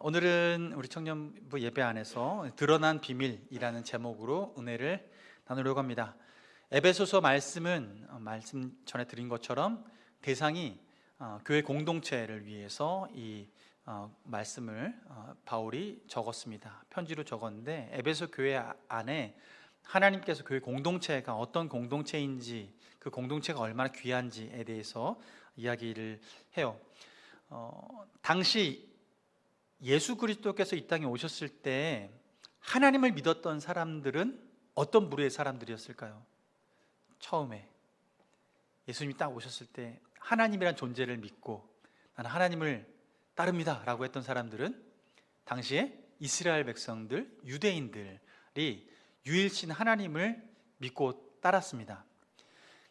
오늘은 우리 청년부 예배 안에서 드러난 비밀이라는 제목으로 은혜를 나누려고 합니다. 에베소서 말씀은 말씀 전에 드린 것처럼 대상이 교회 공동체를 위해서 이 말씀을 바울이 적었습니다. 편지로 적었는데 에베소 교회 안에 하나님께서 교회 공동체가 어떤 공동체인지, 그 공동체가 얼마나 귀한지에 대해서 이야기를 해요. 당시 예수 그리스도께서 이 땅에 오셨을 때 하나님을 믿었던 사람들은 어떤 부류의 사람들이었을까요? 처음에 예수님이 딱 오셨을 때 하나님이란 존재를 믿고 나는 하나님을 따릅니다 라고 했던 사람들은 당시에 이스라엘 백성들, 유대인들이 유일신 하나님을 믿고 따랐습니다.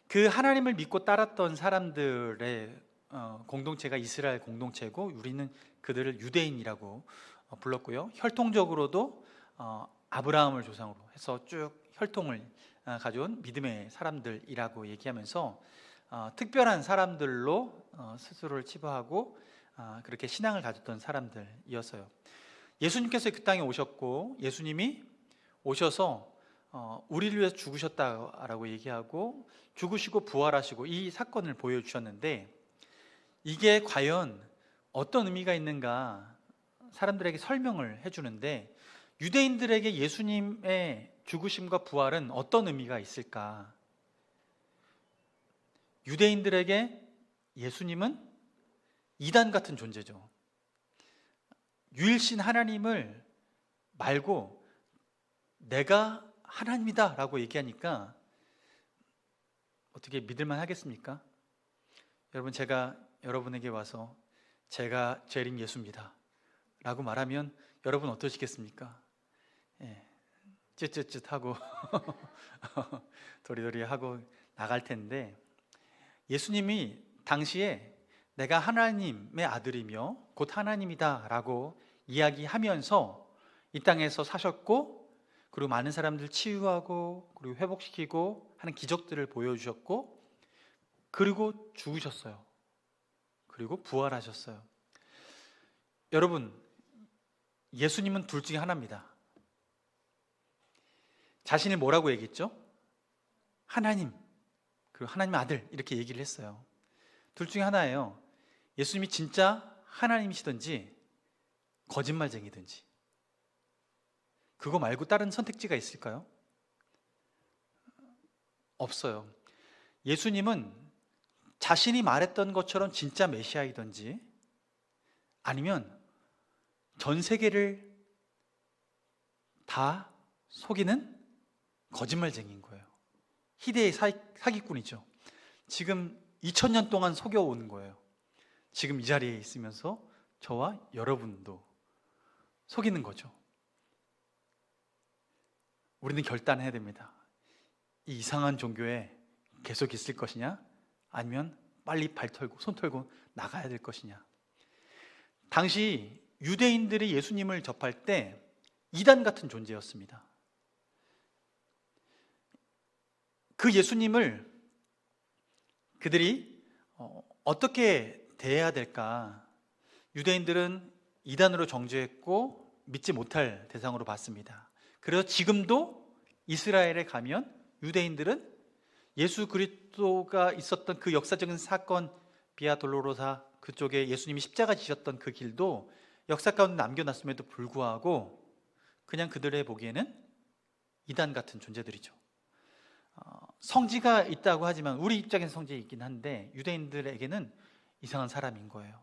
그 하나님을 믿고 따랐던 사람들의 공동체가 이스라엘 공동체고, 우리는 그들을 유대인이라고 불렀고요. 혈통적으로도 아브라함을 조상으로 해서 쭉 혈통을 가져온 믿음의 사람들이라고 얘기하면서 특별한 사람들로 스스로를 치부하고 그렇게 신앙을 가졌던 사람들이었어요. 예수님께서 그 땅에 오셨고, 예수님이 오셔서 우리를 위해서 죽으셨다라고 얘기하고 죽으시고 부활하시고 이 사건을 보여주셨는데, 이게 과연 어떤 의미가 있는가 사람들에게 설명을 해주는데, 유대인들에게 예수님의 죽으심과 부활은 어떤 의미가 있을까? 유대인들에게 예수님은 이단 같은 존재죠. 유일신 하나님을 말고 내가 하나님이다 라고 얘기하니까 어떻게 믿을만 하겠습니까? 여러분, 제가 여러분에게 와서 제가 재림 예수입니다 라고 말하면 여러분 어떠시겠습니까? 쯧쯧쯧하고 도리도리하고 나갈 텐데, 예수님이 당시에 내가 하나님의 아들이며 곧 하나님이다 라고 이야기하면서 이 땅에서 사셨고, 그리고 많은 사람들 치유하고 그리고 회복시키고 하는 기적들을 보여주셨고, 그리고 죽으셨어요. 그리고 부활하셨어요. 여러분, 예수님은 둘 중에 하나입니다. 자신을 뭐라고 얘기했죠? 하나님, 그리고 하나님의 아들, 이렇게 얘기를 했어요. 둘 중에 하나예요. 예수님이 진짜 하나님이시든지 거짓말쟁이든지. 그거 말고 다른 선택지가 있을까요? 없어요. 예수님은 자신이 말했던 것처럼 진짜 메시아이든지, 아니면 전 세계를 다 속이는 거짓말쟁이인 거예요. 희대의 사기꾼이죠. 지금 2000년 동안 속여온 거예요. 지금 이 자리에 있으면서 저와 여러분도 속이는 거죠. 우리는 결단해야 됩니다. 이 이상한 종교에 계속 있을 것이냐, 아니면 빨리 발 털고 손 털고 나가야 될 것이냐. 당시 유대인들이 예수님을 접할 때 이단 같은 존재였습니다. 그 예수님을 그들이 어떻게 대해야 될까? 유대인들은 이단으로 정죄했고 믿지 못할 대상으로 봤습니다. 그래서 지금도 이스라엘에 가면 유대인들은 예수 그리스도가 있었던 그 역사적인 사건, 비아 돌로로사, 그쪽에 예수님이 십자가 지셨던 그 길도 역사 가운데 남겨놨음에도 불구하고 그냥 그들의 보기에는 이단 같은 존재들이죠. 성지가 있다고 하지만 우리 입장에서 성지가 있긴 한데 유대인들에게는 이상한 사람인 거예요.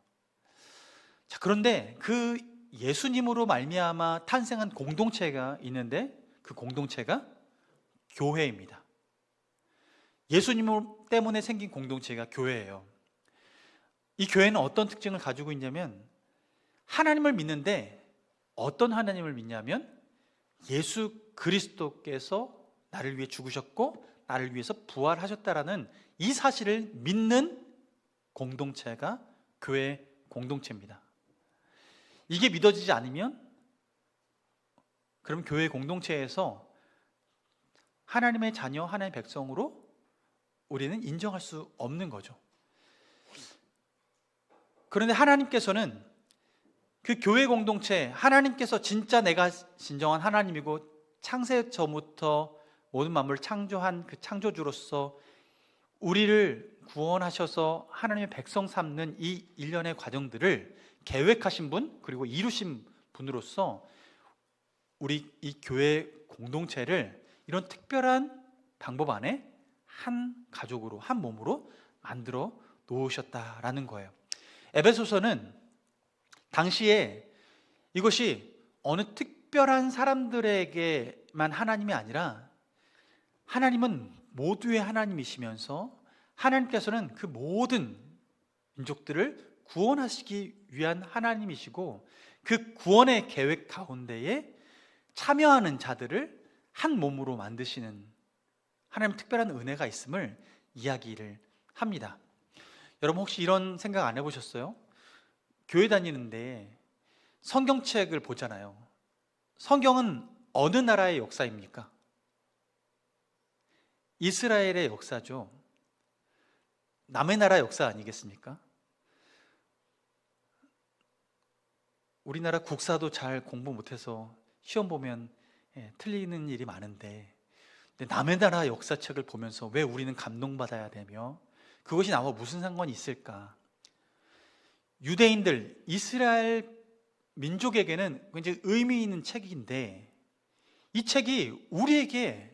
자, 그런데 그 예수님으로 말미암아 탄생한 공동체가 있는데, 그 공동체가 교회입니다. 예수님 때문에 생긴 공동체가 교회예요. 이 교회는 어떤 특징을 가지고 있냐면, 하나님을 믿는데 어떤 하나님을 믿냐면 예수 그리스도께서 나를 위해 죽으셨고 나를 위해서 부활하셨다라는 이 사실을 믿는 공동체가 교회 공동체입니다. 이게 믿어지지 않으면 그럼 교회 공동체에서 하나님의 자녀, 하나님의 백성으로 우리는 인정할 수 없는 거죠. 그런데 하나님께서는 그 교회 공동체, 하나님께서 진짜 내가 진정한 하나님이고 창세 전부터 모든 만물을 창조한 그 창조주로서 우리를 구원하셔서 하나님의 백성 삼는 이 일련의 과정들을 계획하신 분, 그리고 이루신 분으로서 우리 이 교회 공동체를 이런 특별한 방법 안에 한 가족으로, 한 몸으로 만들어 놓으셨다라는 거예요. 에베소서는 당시에 이것이 어느 특별한 사람들에게만 하나님이 아니라 하나님은 모두의 하나님이시면서 하나님께서는 그 모든 민족들을 구원하시기 위한 하나님이시고 그 구원의 계획 가운데에 참여하는 자들을 한 몸으로 만드시는 하나님 특별한 은혜가 있음을 이야기를 합니다. 여러분 혹시 이런 생각 안 해보셨어요? 교회 다니는데 성경책을 보잖아요. 성경은 어느 나라의 역사입니까? 이스라엘의 역사죠. 남의 나라 역사 아니겠습니까? 우리나라 국사도 잘 공부 못해서 시험 보면 틀리는 일이 많은데 남의 나라 역사책을 보면서 왜 우리는 감동받아야 되며 그것이 나와 무슨 상관이 있을까? 유대인들, 이스라엘 민족에게는 굉장히 의미 있는 책인데 이 책이 우리에게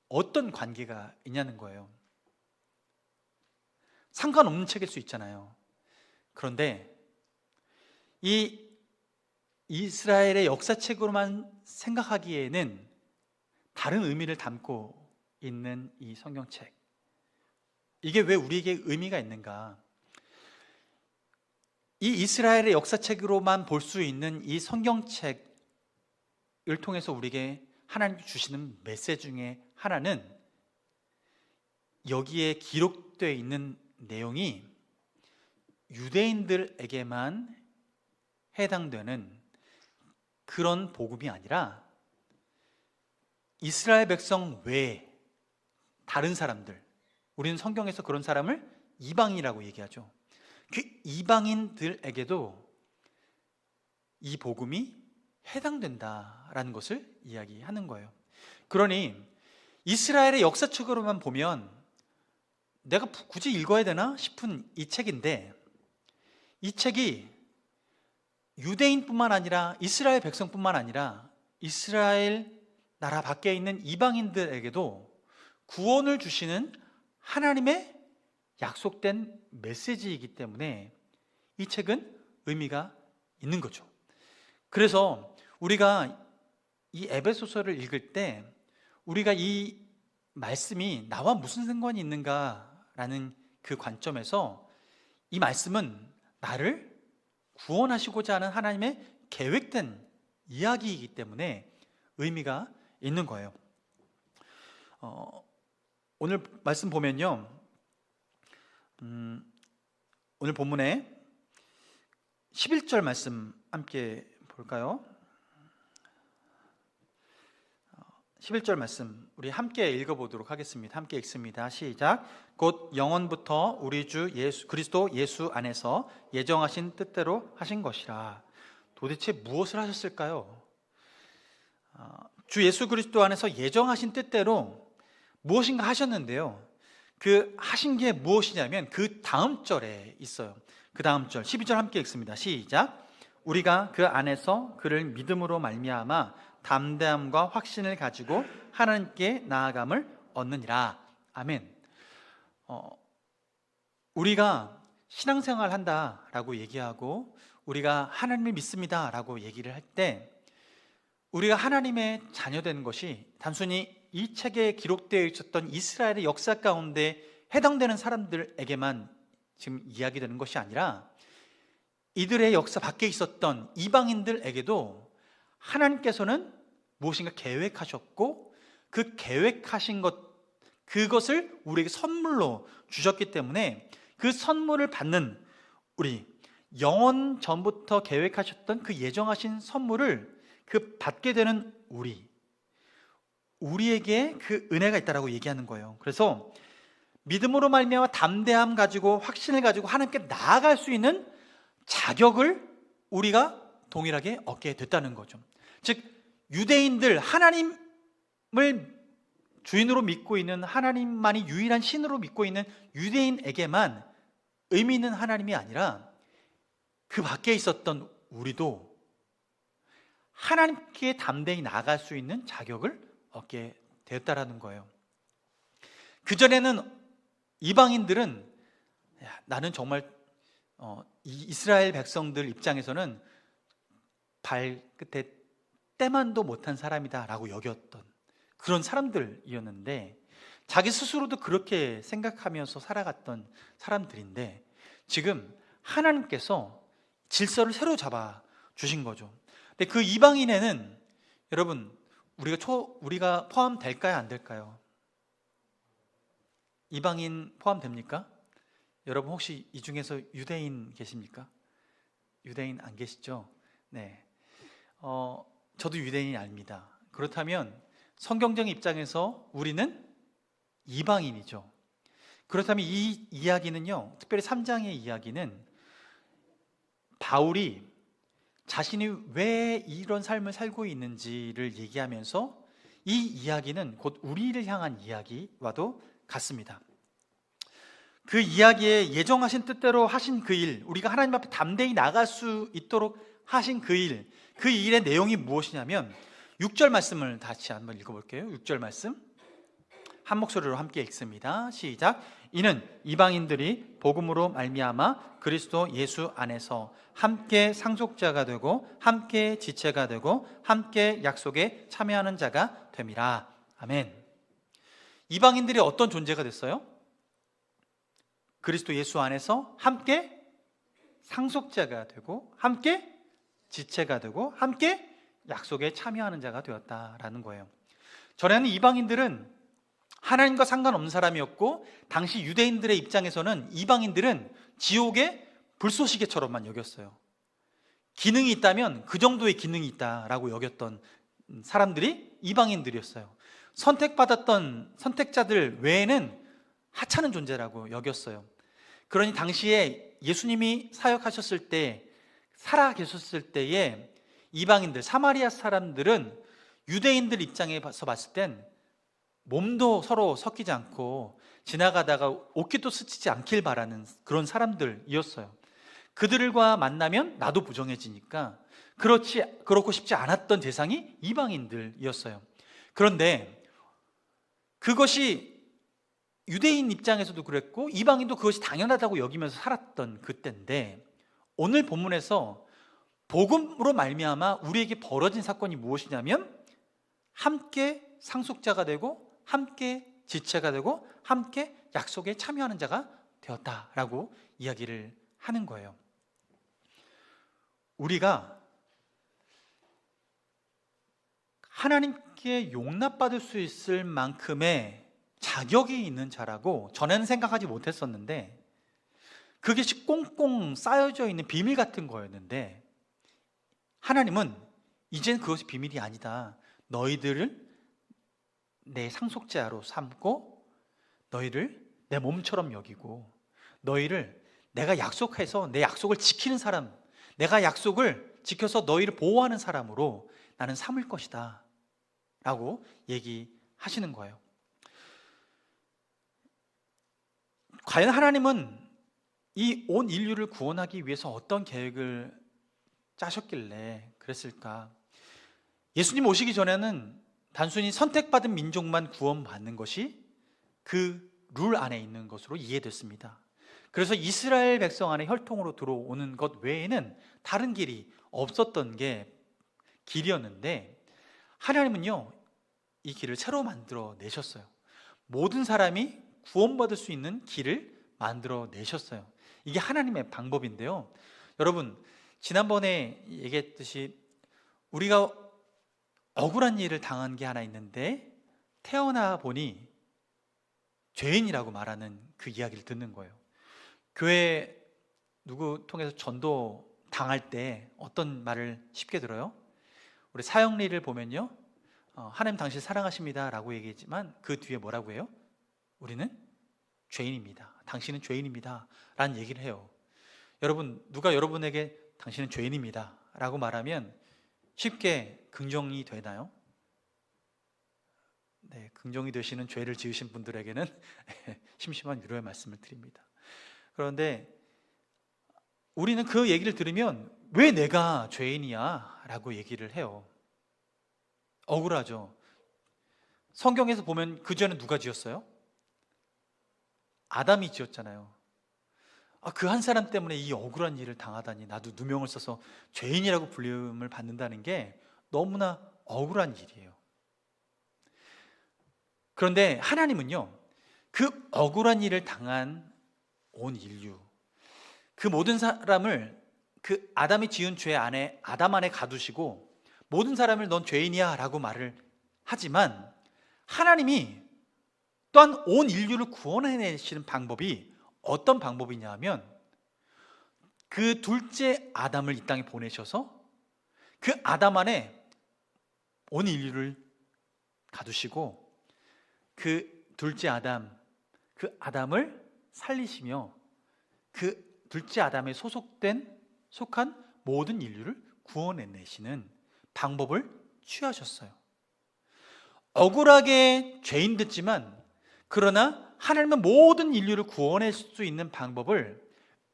어떤 관계가 있냐는 거예요. 상관없는 책일 수 있잖아요. 그런데 이 이스라엘의 역사책으로만 생각하기에는 다른 의미를 담고 있는 이 성경책, 이게 왜 우리에게 의미가 있는가? 이 이스라엘의 역사책으로만 볼 수 있는 이 성경책을 통해서 우리에게 하나님께 주시는 메시지 중에 하나는 여기에 기록되어 있는 내용이 유대인들에게만 해당되는 그런 복음이 아니라 이스라엘 백성 외에 다른 사람들, 우리는 성경에서 그런 사람을 이방인이라고 얘기하죠. 그 이방인들에게도 이 복음이 해당된다라는 것을 이야기하는 거예요. 그러니 이스라엘의 역사책으로만 보면 내가 굳이 읽어야 되나 싶은 이 책인데 이 책이 유대인뿐만 아니라 이스라엘 백성뿐만 아니라 이스라엘 나라 밖에 있는 이방인들에게도 구원을 주시는 하나님의 약속된 메시지이기 때문에 이 책은 의미가 있는 거죠. 그래서 우리가 이 에베소서를 읽을 때 우리가 이 말씀이 나와 무슨 상관이 있는가라는 그 관점에서 이 말씀은 나를 구원하시고자 하는 하나님의 계획된 이야기이기 때문에 의미가 있는 거예요. 오늘 말씀 보면요, 오늘 본문에 11절 말씀 함께 볼까요? 11절 말씀 우리 함께 읽어보도록 하겠습니다. 함께 읽습니다. 시작. 곧 영원부터 우리 주 예수 그리스도 예수 안에서 예정하신 뜻대로 하신 것이라. 도대체 무엇을 하셨을까요? 주 예수 그리스도 안에서 예정하신 뜻대로 무엇인가 하셨는데요, 그 하신 게 무엇이냐면 그 다음 절에 있어요. 그 다음 절 12절 함께 읽습니다. 시작. 우리가 그 안에서 그를 믿음으로 말미암아 담대함과 확신을 가지고 하나님께 나아감을 얻느니라. 아멘. 우리가 신앙생활 한다라고 얘기하고 우리가 하나님을 믿습니다라고 얘기를 할 때 우리가 하나님의 자녀되는 것이 단순히 이 책에 기록되어 있었던 이스라엘의 역사 가운데 해당되는 사람들에게만 지금 이야기되는 것이 아니라 이들의 역사 밖에 있었던 이방인들에게도 하나님께서는 무엇인가 계획하셨고 그 계획하신 그것을 우리에게 선물로 주셨기 때문에 그 선물을 받는 우리, 영원 전부터 계획하셨던 그 예정하신 선물을 그 받게 되는 우리에게 그 은혜가 있다라고 얘기하는 거예요. 그래서 믿음으로 말미암아 담대함 가지고 확신을 가지고 하나님께 나아갈 수 있는 자격을 우리가 동일하게 얻게 됐다는 거죠. 즉 유대인들, 하나님을 주인으로 믿고 있는, 하나님만이 유일한 신으로 믿고 있는 유대인에게만 의미 있는 하나님이 아니라 그 밖에 있었던 우리도 하나님께 담대히 나아갈 수 있는 자격을 얻게 되었다라는 거예요. 그전에는 이방인들은 나는 정말 이스라엘 백성들 입장에서는 발끝에 때만도 못한 사람이다 라고 여겼던 그런 사람들이었는데, 자기 스스로도 그렇게 생각하면서 살아갔던 사람들인데, 지금 하나님께서 질서를 새로 잡아 주신 거죠. 근데 그 이방인에는 여러분 우리가 포함될까요, 안 될까요? 이방인 포함됩니까? 여러분 혹시 이 중에서 유대인 계십니까? 유대인 안 계시죠? 네. 저도 유대인이 아닙니다. 그렇다면 성경적인 입장에서 우리는 이방인이죠. 그렇다면 이 이야기는요, 특별히 3장의 이야기는 바울이 자신이 왜 이런 삶을 살고 있는지를 얘기하면서 이 이야기는 곧 우리를 향한 이야기와도 같습니다. 그 이야기에 예정하신 뜻대로 하신 그 일, 우리가 하나님 앞에 담대히 나갈 수 있도록 하신 그 일, 그 일의 내용이 무엇이냐면 6절 말씀을 다시 한번 읽어볼게요. 6절 말씀 한 목소리로 함께 읽습니다. 시작. 이는 이방인들이 복음으로 말미암아 그리스도 예수 안에서 함께 상속자가 되고 함께 지체가 되고 함께 약속에 참여하는 자가 됨이라. 아멘. 이방인들이 어떤 존재가 됐어요? 그리스도 예수 안에서 함께 상속자가 되고 함께 지체가 되고 함께 약속에 참여하는 자가 되었다라는 거예요. 전에는 이방인들은 하나님과 상관없는 사람이었고, 당시 유대인들의 입장에서는 이방인들은 지옥의 불쏘시개처럼만 여겼어요. 기능이 있다면 그 정도의 기능이 있다라고 여겼던 사람들이 이방인들이었어요. 선택받았던 선택자들 외에는 하찮은 존재라고 여겼어요. 그러니 당시에 예수님이 사역하셨을 때, 살아 계셨을 때에 이방인들, 사마리아 사람들은 유대인들 입장에서 봤을 땐 몸도 서로 섞이지 않고 지나가다가 옷깃도 스치지 않길 바라는 그런 사람들이었어요. 그들과 만나면 나도 부정해지니까 그렇고 싶지 않았던 대상이 이방인들이었어요. 그런데 그것이 유대인 입장에서도 그랬고 이방인도 그것이 당연하다고 여기면서 살았던 그때인데, 오늘 본문에서 복음으로 말미암아 우리에게 벌어진 사건이 무엇이냐면 함께 상속자가 되고 함께 지체가 되고 함께 약속에 참여하는 자가 되었다라고 이야기를 하는 거예요. 우리가 하나님께 용납받을 수 있을 만큼의 자격이 있는 자라고 전에는 생각하지 못했었는데, 그게 꽁꽁 쌓여져 있는 비밀 같은 거였는데, 하나님은 이젠 그것이 비밀이 아니다. 너희들을 내 상속자로 삼고 너희를 내 몸처럼 여기고 너희를 내가 약속해서 내 약속을 지키는 사람, 내가 약속을 지켜서 너희를 보호하는 사람으로 나는 삼을 것이다 라고 얘기하시는 거예요. 과연 하나님은 이 온 인류를 구원하기 위해서 어떤 계획을 짜셨길래 그랬을까? 예수님 오시기 전에는 단순히 선택받은 민족만 구원받는 것이 그 룰 안에 있는 것으로 이해됐습니다. 그래서 이스라엘 백성 안에 혈통으로 들어오는 것 외에는 다른 길이 없었던 게 길이었는데, 하나님은요 이 길을 새로 만들어 내셨어요. 모든 사람이 구원받을 수 있는 길을 만들어 내셨어요. 이게 하나님의 방법인데요. 여러분, 지난번에 얘기했듯이 우리가 억울한 일을 당한 게 하나 있는데 태어나 보니 죄인이라고 말하는 그 이야기를 듣는 거예요. 교회 누구 통해서 전도 당할 때 어떤 말을 쉽게 들어요? 우리 사형리를 보면요, 하나님 당신 사랑하십니다 라고 얘기했지만 그 뒤에 뭐라고 해요? 우리는 죄인입니다, 당신은 죄인입니다 라는 얘기를 해요. 여러분, 누가 여러분에게 당신은 죄인입니다 라고 말하면 쉽게 긍정이 되나요? 네, 긍정이 되시는 죄를 지으신 분들에게는 심심한 위로의 말씀을 드립니다. 그런데 우리는 그 얘기를 들으면 왜 내가 죄인이야? 라고 얘기를 해요. 억울하죠. 성경에서 보면 그 죄는 누가 지었어요? 아담이 지었잖아요. 그 한 사람 때문에 이 억울한 일을 당하다니, 나도 누명을 써서 죄인이라고 불림을 받는다는 게 너무나 억울한 일이에요. 그런데 하나님은요, 그 억울한 일을 당한 온 인류, 그 모든 사람을 그 아담이 지은 죄 안에, 아담 안에 가두시고 모든 사람을 넌 죄인이야 라고 말을 하지만, 하나님이 또한 온 인류를 구원해내시는 방법이 어떤 방법이냐 하면, 그 둘째 아담을 이 땅에 보내셔서 그 아담 안에 온 인류를 가두시고 그 둘째 아담, 그 아담을 살리시며 그 둘째 아담에 속한 모든 인류를 구원해내시는 방법을 취하셨어요. 억울하게 죄인 됐지만, 그러나 하나님은 모든 인류를 구원할 수 있는 방법을,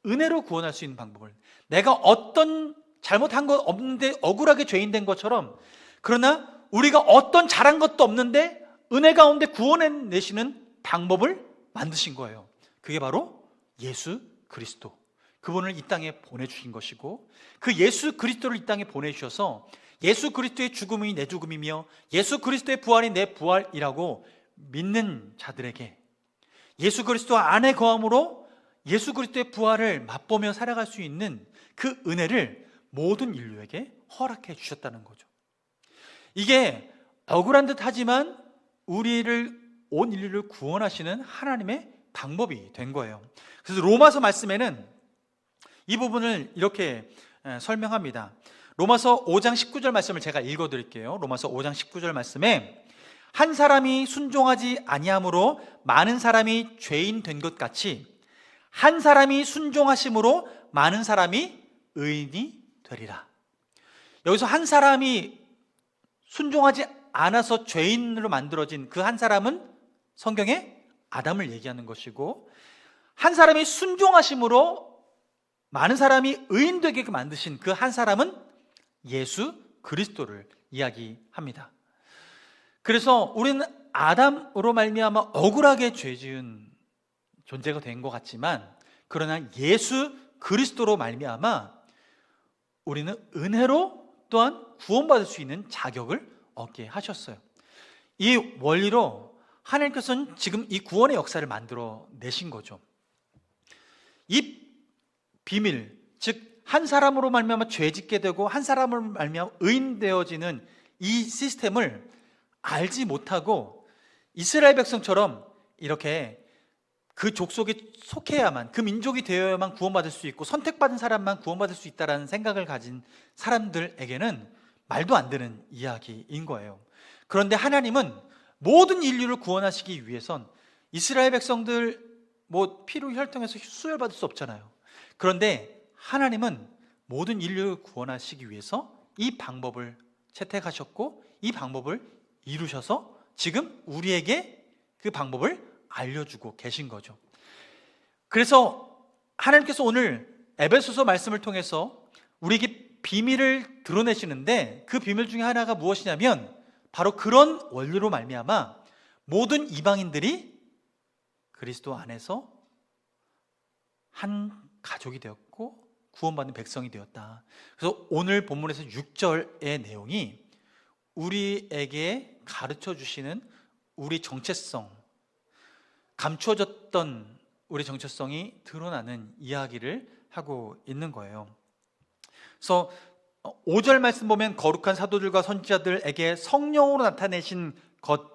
은혜로 구원할 수 있는 방법을, 내가 어떤 잘못한 것 없는데 억울하게 죄인 된 것처럼, 그러나 우리가 어떤 잘한 것도 없는데 은혜 가운데 구원해내시는 방법을 만드신 거예요. 그게 바로 예수 그리스도, 그분을 이 땅에 보내주신 것이고, 그 예수 그리스도를 이 땅에 보내주셔서 예수 그리스도의 죽음이 내 죽음이며 예수 그리스도의 부활이 내 부활이라고 믿는 자들에게, 예수 그리스도 안에 거함으로 예수 그리스도의 부활을 맛보며 살아갈 수 있는 그 은혜를 모든 인류에게 허락해 주셨다는 거죠. 이게 억울한 듯 하지만 온 인류를 구원하시는 하나님의 방법이 된 거예요. 그래서 로마서 말씀에는 이 부분을 이렇게 설명합니다. 로마서 5장 19절 말씀을 제가 읽어드릴게요. 로마서 5장 19절 말씀에, 한 사람이 순종하지 아니함으로 많은 사람이 죄인 된 것 같이 한 사람이 순종하심으로 많은 사람이 의인이 되리라. 여기서 한 사람이 순종하지 않아서 죄인으로 만들어진 그 한 사람은 성경에 아담을 얘기하는 것이고, 한 사람이 순종하심으로 많은 사람이 의인 되게 만드신 그 한 사람은 예수 그리스도를 이야기합니다. 그래서 우리는 아담으로 말미암아 억울하게 죄지은 존재가 된 것 같지만, 그러나 예수 그리스도로 말미암아 우리는 은혜로 또한 구원받을 수 있는 자격을 얻게 하셨어요. 이 원리로 하나님께서는 지금 이 구원의 역사를 만들어 내신 거죠. 이 비밀, 즉 한 사람으로 말미암아 죄 짓게 되고 한 사람으로 말미암아 의인 되어지는 이 시스템을 알지 못하고 이스라엘 백성처럼 이렇게 그 족속에 속해야만, 그 민족이 되어야만 구원받을 수 있고 선택받은 사람만 구원받을 수 있다는 생각을 가진 사람들에게는 말도 안 되는 이야기인 거예요. 그런데 하나님은 모든 인류를 구원하시기 위해선 이스라엘 백성들 피로 혈통해서 수혈받을 수 없잖아요. 그런데 하나님은 모든 인류를 구원하시기 위해서 이 방법을 채택하셨고 이 방법을 이루셔서 지금 우리에게 그 방법을 알려주고 계신 거죠. 그래서 하나님께서 오늘 에베소서 말씀을 통해서 우리에게 비밀을 드러내시는데, 그 비밀 중에 하나가 무엇이냐면 바로 그런 원리로 말미암아 모든 이방인들이 그리스도 안에서 한 가족이 되었고 구원받는 백성이 되었다. 그래서 오늘 본문에서 6절의 내용이 우리에게 가르쳐 주시는 우리 정체성, 감추어졌던 우리 정체성이 드러나는 이야기를 하고 있는 거예요. 그래서 5절 말씀 보면 거룩한 사도들과 선지자들에게 성령으로 나타내신 것,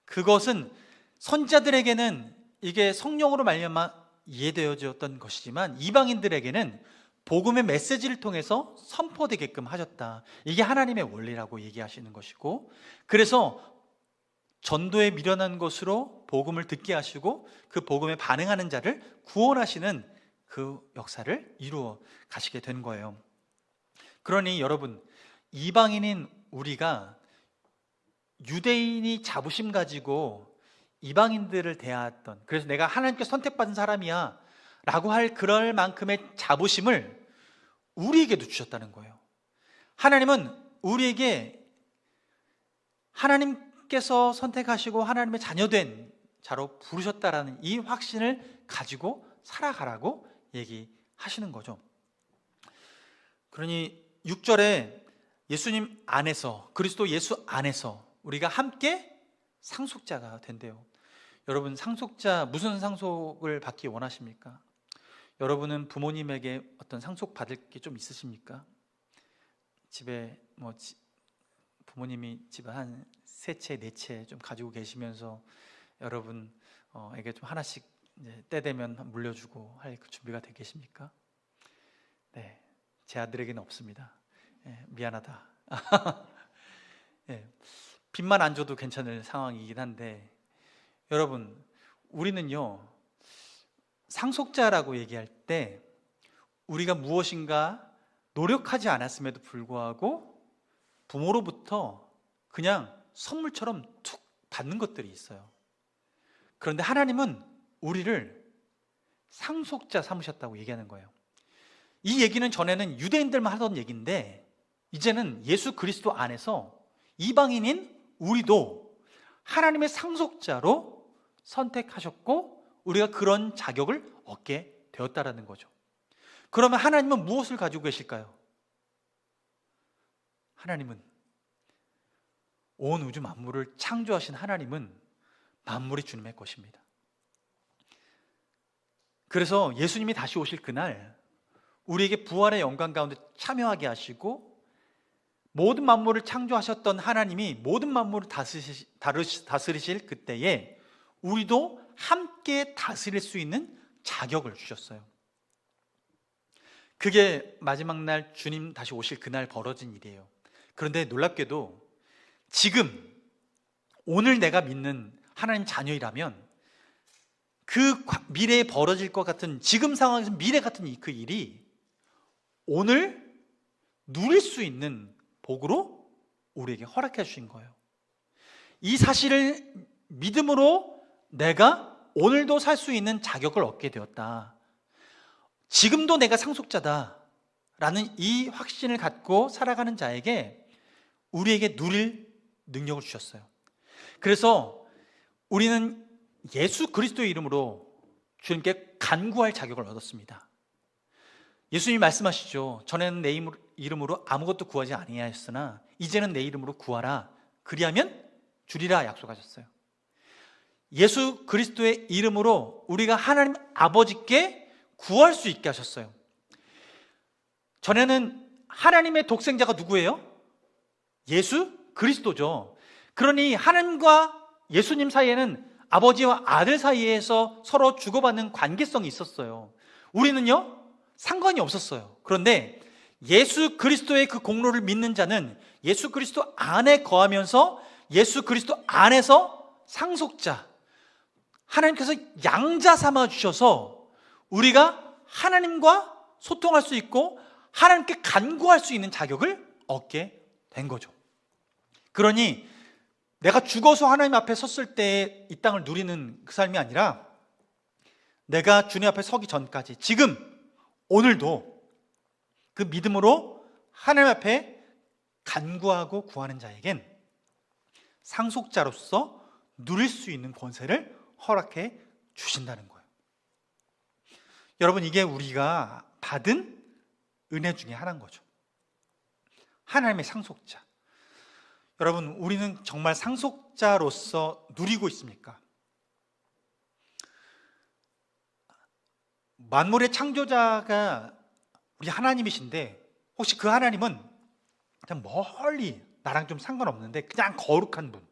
그것은 선지자들에게는 이게 성령으로 말미암아 이해되어졌던 것이지만 이방인들에게는 복음의 메시지를 통해서 선포되게끔 하셨다. 이게 하나님의 원리라고 얘기하시는 것이고, 그래서 전도에 미련한 것으로 복음을 듣게 하시고 그 복음에 반응하는 자를 구원하시는 그 역사를 이루어 가시게 된 거예요. 그러니 여러분, 이방인인 우리가 유대인이 자부심 가지고 이방인들을 대하였던, 그래서 내가 하나님께 선택받은 사람이야 라고 할 그럴 만큼의 자부심을 우리에게도 주셨다는 거예요. 하나님은 우리에게 하나님께서 선택하시고 하나님의 자녀된 자로 부르셨다라는 이 확신을 가지고 살아가라고 얘기하시는 거죠. 그러니 6절에 예수님 안에서, 그리스도 예수 안에서 우리가 함께 상속자가 된대요. 여러분, 상속자, 무슨 상속을 받기 원하십니까? 여러분은 부모님에게 어떤 상속 받을 게 좀 있으십니까? 집에 부모님이 집에 한 3채, 4채 좀 가지고 계시면서 여러분에게 좀 하나씩 이제 때 되면 물려주고 할 그 준비가 되 계십니까? 네, 제 아들에게는 없습니다. 미안하다. 빚만 안 줘도 괜찮을 상황이긴 한데, 여러분, 우리는요, 상속자라고 얘기할 때 우리가 무엇인가 노력하지 않았음에도 불구하고 부모로부터 그냥 선물처럼 툭 받는 것들이 있어요. 그런데 하나님은 우리를 상속자 삼으셨다고 얘기하는 거예요. 이 얘기는 전에는 유대인들만 하던 얘기인데, 이제는 예수 그리스도 안에서 이방인인 우리도 하나님의 상속자로 선택하셨고 우리가 그런 자격을 얻게 되었다라는 거죠. 그러면 하나님은 무엇을 가지고 계실까요? 하나님은, 온 우주 만물을 창조하신 하나님은 만물이 주님의 것입니다. 그래서 예수님이 다시 오실 그날 우리에게 부활의 영광 가운데 참여하게 하시고, 모든 만물을 창조하셨던 하나님이 모든 만물을 다스리실 그때에 우리도 함께 다스릴 수 있는 자격을 주셨어요. 그게 마지막 날 주님 다시 오실 그날 벌어진 일이에요. 그런데 놀랍게도 지금 오늘 내가 믿는 하나님 자녀이라면 그 미래에 벌어질 것 같은, 지금 상황에서 미래 같은 그 일이 오늘 누릴 수 있는 복으로 우리에게 허락해 주신 거예요. 이 사실을 믿음으로 내가 오늘도 살 수 있는 자격을 얻게 되었다, 지금도 내가 상속자다 라는 이 확신을 갖고 살아가는 자에게 우리에게 누릴 능력을 주셨어요. 그래서 우리는 예수 그리스도의 이름으로 주님께 간구할 자격을 얻었습니다. 예수님이 말씀하시죠. 전에는 내 이름으로 아무것도 구하지 아니하였으나 이제는 내 이름으로 구하라, 그리하면 주리라 약속하셨어요. 예수 그리스도의 이름으로 우리가 하나님 아버지께 구할 수 있게 하셨어요. 전에는 하나님의 독생자가 누구예요? 예수 그리스도죠. 그러니 하나님과 예수님 사이에는 아버지와 아들 사이에서 서로 주고받는 관계성이 있었어요. 우리는요, 상관이 없었어요. 그런데 예수 그리스도의 그 공로를 믿는 자는 예수 그리스도 안에 거하면서 예수 그리스도 안에서 상속자, 하나님께서 양자 삼아 주셔서 우리가 하나님과 소통할 수 있고 하나님께 간구할 수 있는 자격을 얻게 된 거죠. 그러니 내가 죽어서 하나님 앞에 섰을 때 이 땅을 누리는 그 삶이 아니라, 내가 주님 앞에 서기 전까지 지금 오늘도 그 믿음으로 하나님 앞에 간구하고 구하는 자에겐 상속자로서 누릴 수 있는 권세를 허락해 주신다는 거예요. 여러분, 이게 우리가 받은 은혜 중에 하나인 거죠. 하나님의 상속자. 여러분, 우리는 정말 상속자로서 누리고 있습니까? 만물의 창조자가 우리 하나님이신데, 혹시 그 하나님은 그냥 멀리 나랑 좀 상관없는데 그냥 거룩한 분,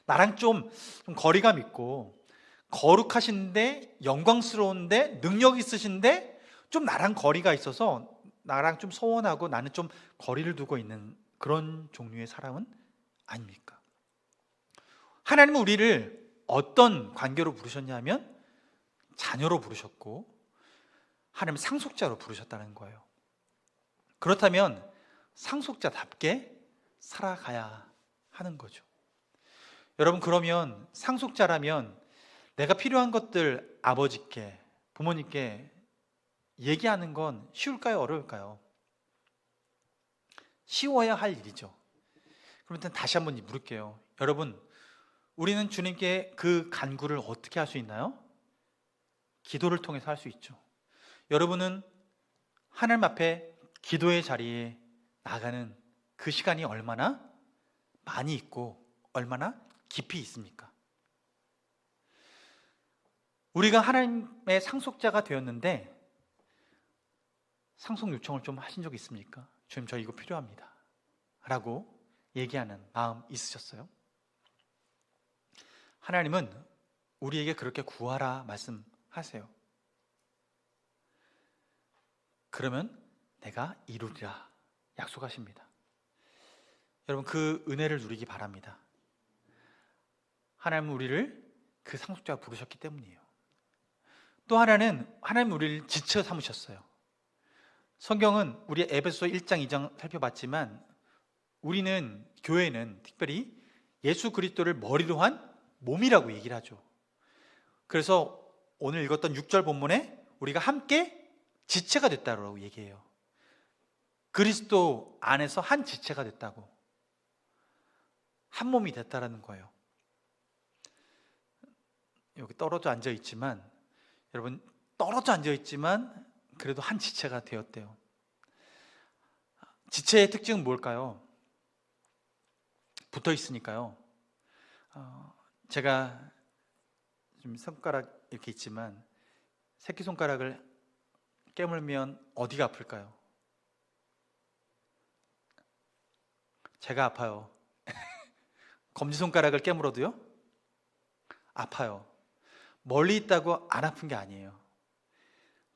나랑 좀 거리감 있고 거룩하신데 영광스러운데 능력 있으신데 좀 나랑 거리가 있어서 나랑 좀 소원하고 나는 좀 거리를 두고 있는 그런 종류의 사람은 아닙니까? 하나님은 우리를 어떤 관계로 부르셨냐면 자녀로 부르셨고 하나님 상속자로 부르셨다는 거예요. 그렇다면 상속자답게 살아가야 하는 거죠. 여러분, 그러면 상속자라면 내가 필요한 것들 아버지께, 부모님께 얘기하는 건 쉬울까요? 어려울까요? 쉬워야 할 일이죠. 그럼 일단 다시 한번 물을게요. 여러분, 우리는 주님께 그 간구를 어떻게 할 수 있나요? 기도를 통해서 할 수 있죠. 여러분은 하나님 앞에 기도의 자리에 나가는 그 시간이 얼마나 많이 있고 얼마나 깊이 있습니까? 우리가 하나님의 상속자가 되었는데 상속 요청을 좀 하신 적 있습니까? 주님, 저 이거 필요합니다 라고 얘기하는 마음 있으셨어요? 하나님은 우리에게 그렇게 구하라 말씀하세요. 그러면 내가 이루리라 약속하십니다. 여러분, 그 은혜를 누리기 바랍니다. 하나님은 우리를 그 상속자가 부르셨기 때문이에요. 또 하나는 하나님 우리를 지쳐 삼으셨어요. 성경은 우리 에베소서 1장 2장 살펴봤지만 우리는, 교회는 특별히 예수 그리스도를 머리로 한 몸이라고 얘기를 하죠. 그래서 오늘 읽었던 6절 본문에 우리가 함께 지체가 됐다고 얘기해요. 그리스도 안에서 한 지체가 됐다고, 한 몸이 됐다라는 거예요. 여기 떨어져 앉아 있지만, 여러분, 떨어져 앉아 있지만 그래도 한 지체가 되었대요. 지체의 특징은 뭘까요? 붙어 있으니까요. 제가 좀 손가락 이렇게 있지만 새끼손가락을 깨물면 어디가 아플까요? 제가 아파요. 검지손가락을 깨물어도요? 아파요. 멀리 있다고 안 아픈 게 아니에요.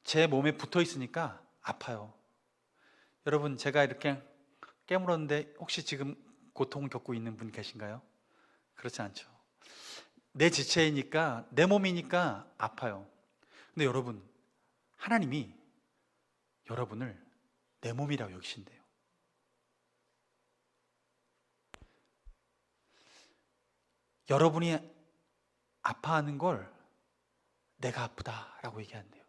제 몸에 붙어 있으니까 아파요. 여러분, 제가 이렇게 깨물었는데 혹시 지금 고통을 겪고 있는 분 계신가요? 그렇지 않죠. 내 지체이니까, 내 몸이니까 아파요. 근데 여러분, 하나님이 여러분을 내 몸이라고 여기신대요. 여러분이 아파하는 걸 내가 아프다라고 얘기한대요.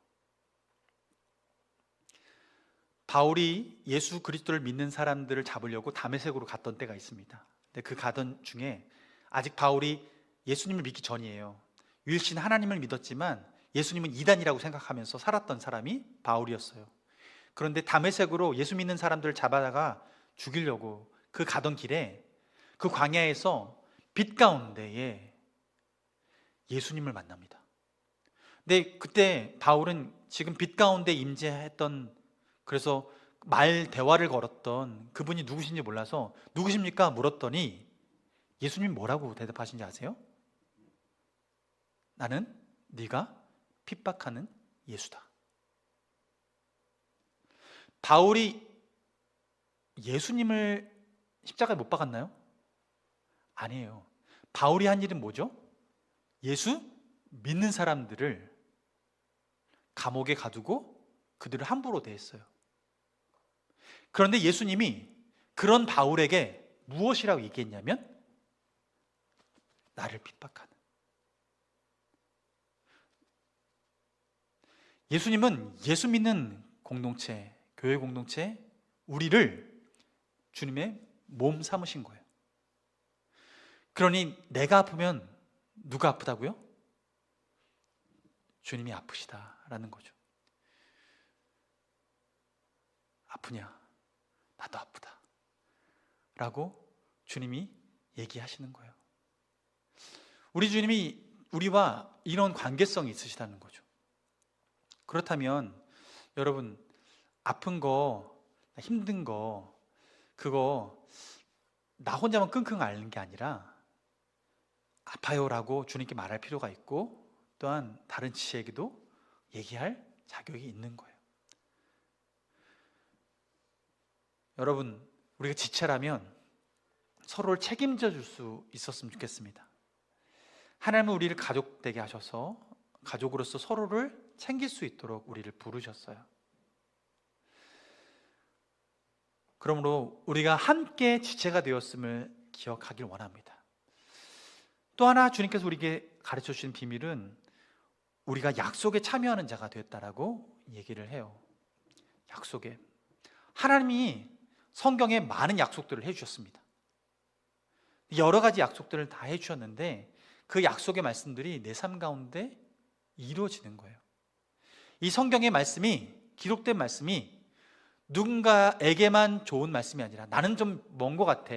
바울이 예수 그리스도를 믿는 사람들을 잡으려고 다메섹으로 갔던 때가 있습니다. 근데 그 가던 중에 아직 바울이 예수님을 믿기 전이에요. 유일신 하나님을 믿었지만 예수님은 이단이라고 생각하면서 살았던 사람이 바울이었어요. 그런데 다메섹으로 예수 믿는 사람들을 잡아다가 죽이려고 그 가던 길에 그 광야에서 빛 가운데에 예수님을 만납니다. 근데 그때 바울은 지금 빛 가운데 임재했던, 그래서 말 대화를 걸었던 그분이 누구신지 몰라서 누구십니까? 물었더니 예수님 뭐라고 대답하신지 아세요? 나는 네가 핍박하는 예수다. 바울이 예수님을 십자가에 못 박았나요? 아니에요. 바울이 한 일은 뭐죠? 예수 믿는 사람들을 감옥에 가두고 그들을 함부로 대했어요. 그런데 예수님이 그런 바울에게 무엇이라고 얘기했냐면 나를 핍박하는, 예수님은 예수 믿는 공동체, 교회 공동체, 우리를 주님의 몸 삼으신 거예요. 그러니 내가 아프면 누가 아프다고요? 주님이 아프시다라는 거죠. 아프냐? 나도 아프다 라고 주님이 얘기하시는 거예요. 우리 주님이 우리와 이런 관계성이 있으시다는 거죠. 그렇다면 여러분, 아픈 거, 힘든 거, 그거 나 혼자만 끙끙 앓는 게 아니라 아파요라고 주님께 말할 필요가 있고, 또한 다른 지체에게도 얘기할 자격이 있는 거예요. 여러분, 우리가 지체라면 서로를 책임져 줄 수 있었으면 좋겠습니다. 하나님은 우리를 가족 되게 하셔서 가족으로서 서로를 챙길 수 있도록 우리를 부르셨어요. 그러므로 우리가 함께 지체가 되었음을 기억하길 원합니다. 또 하나 주님께서 우리에게 가르쳐 주신 비밀은 우리가 약속에 참여하는 자가 되었다라고 얘기를 해요. 약속에. 하나님이 성경에 많은 약속들을 해주셨습니다. 여러 가지 약속들을 다 해주셨는데 그 약속의 말씀들이 내 삶 가운데 이루어지는 거예요. 이 성경의 말씀이, 기록된 말씀이 누군가에게만 좋은 말씀이 아니라 나는 좀 먼 것 같아,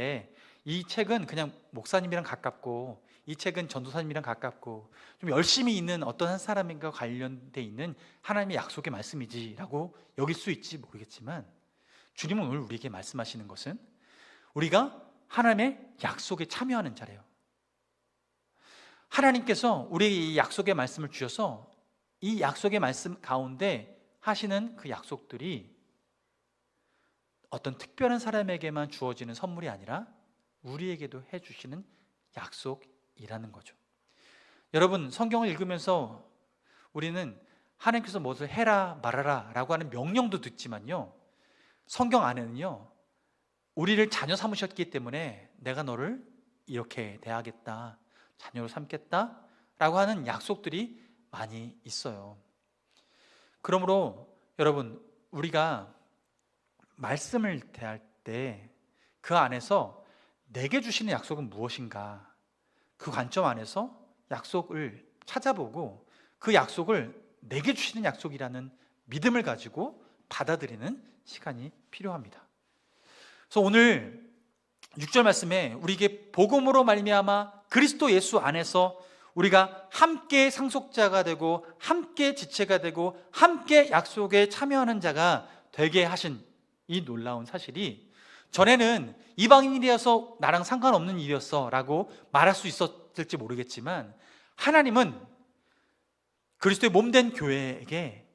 이 책은 그냥 목사님이랑 가깝고 이 책은 전도사님이랑 가깝고 좀 열심히 있는 어떤 한 사람과 관련돼 있는 하나님의 약속의 말씀이지 라고 여길 수 있지 모르겠지만, 주님은 오늘 우리에게 말씀하시는 것은 우리가 하나님의 약속에 참여하는 자래요. 하나님께서 우리에게 이 약속의 말씀을 주셔서 이 약속의 말씀 가운데 하시는 그 약속들이 어떤 특별한 사람에게만 주어지는 선물이 아니라 우리에게도 해주시는 약속이라는 거죠. 여러분, 성경을 읽으면서 우리는 하나님께서 무엇을 해라 말아라 라고 하는 명령도 듣지만요, 성경 안에는요, 우리를 자녀 삼으셨기 때문에 내가 너를 이렇게 대하겠다, 자녀로 삼겠다 라고 하는 약속들이 많이 있어요. 그러므로 여러분, 우리가 말씀을 대할 때 그 안에서 내게 주시는 약속은 무엇인가, 그 관점 안에서 약속을 찾아보고 그 약속을 내게 주시는 약속이라는 믿음을 가지고 받아들이는 시간이 필요합니다. 그래서 오늘 6절 말씀에 우리에게 복음으로 말미암아 그리스도 예수 안에서 우리가 함께 상속자가 되고 함께 지체가 되고 함께 약속에 참여하는 자가 되게 하신 이 놀라운 사실이, 전에는 이방인이어서 나랑 상관없는 일이었어 라고 말할 수 있었을지 모르겠지만, 하나님은 그리스도의 몸된 교회에게,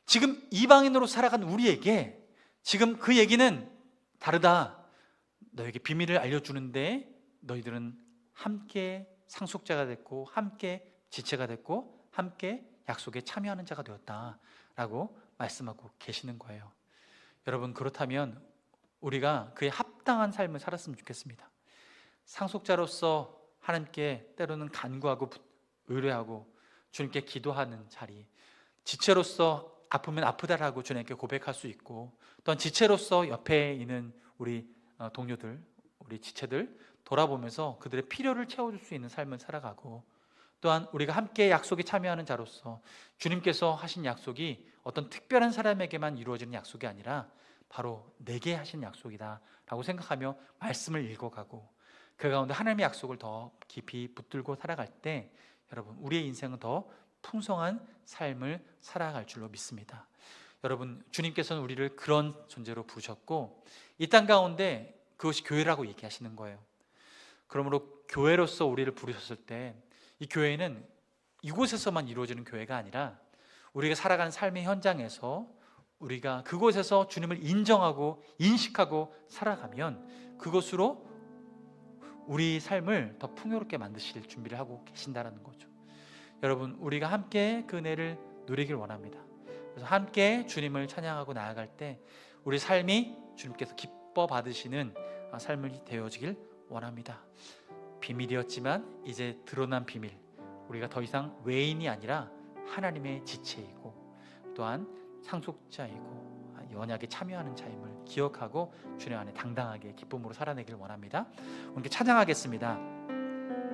지금 이방인으로 살아간 우리에게 지금 그 얘기는 다르다, 너에게 비밀을 알려주는데 너희들은 함께 상속자가 됐고 함께 지체가 됐고 함께 약속에 참여하는 자가 되었다라고 말씀하고 계시는 거예요. 여러분, 그렇다면 우리가 그에 합당한 삶을 살았으면 좋겠습니다. 상속자로서 하나님께 때로는 간구하고 의뢰하고 주님께 기도하는 자리, 지체로서 아프면 아프다라고 주님께 고백할 수 있고, 또한 지체로서 옆에 있는 우리 동료들, 우리 지체들 돌아보면서 그들의 필요를 채워줄 수 있는 삶을 살아가고, 또한 우리가 함께 약속에 참여하는 자로서 주님께서 하신 약속이 어떤 특별한 사람에게만 이루어지는 약속이 아니라 바로 내게 하신 약속이다 라고 생각하며 말씀을 읽어가고 그 가운데 하나님의 약속을 더 깊이 붙들고 살아갈 때, 여러분, 우리의 인생은 더 풍성한 삶을 살아갈 줄로 믿습니다. 여러분, 주님께서는 우리를 그런 존재로 부르셨고 이 땅 가운데 그것이 교회라고 얘기하시는 거예요. 그러므로 교회로서 우리를 부르셨을 때 이 교회는 이곳에서만 이루어지는 교회가 아니라 우리가 살아가는 삶의 현장에서 우리가 그곳에서 주님을 인정하고 인식하고 살아가면 그것으로 우리 삶을 더 풍요롭게 만드실 준비를 하고 계신다는 거죠. 여러분, 우리가 함께 그 은혜를 누리길 원합니다. 그래서 함께 주님을 찬양하고 나아갈 때 우리 삶이 주님께서 기뻐 받으시는 삶이 되어지길 원합니다. 비밀이었지만 이제 드러난 비밀, 우리가 더 이상 외인이 아니라 하나님의 지체이고 또한 상속자이고 언약에 참여하는 자임을 기억하고 주님 안에 당당하게 기쁨으로 살아내길 원합니다. 오늘 찬양하겠습니다.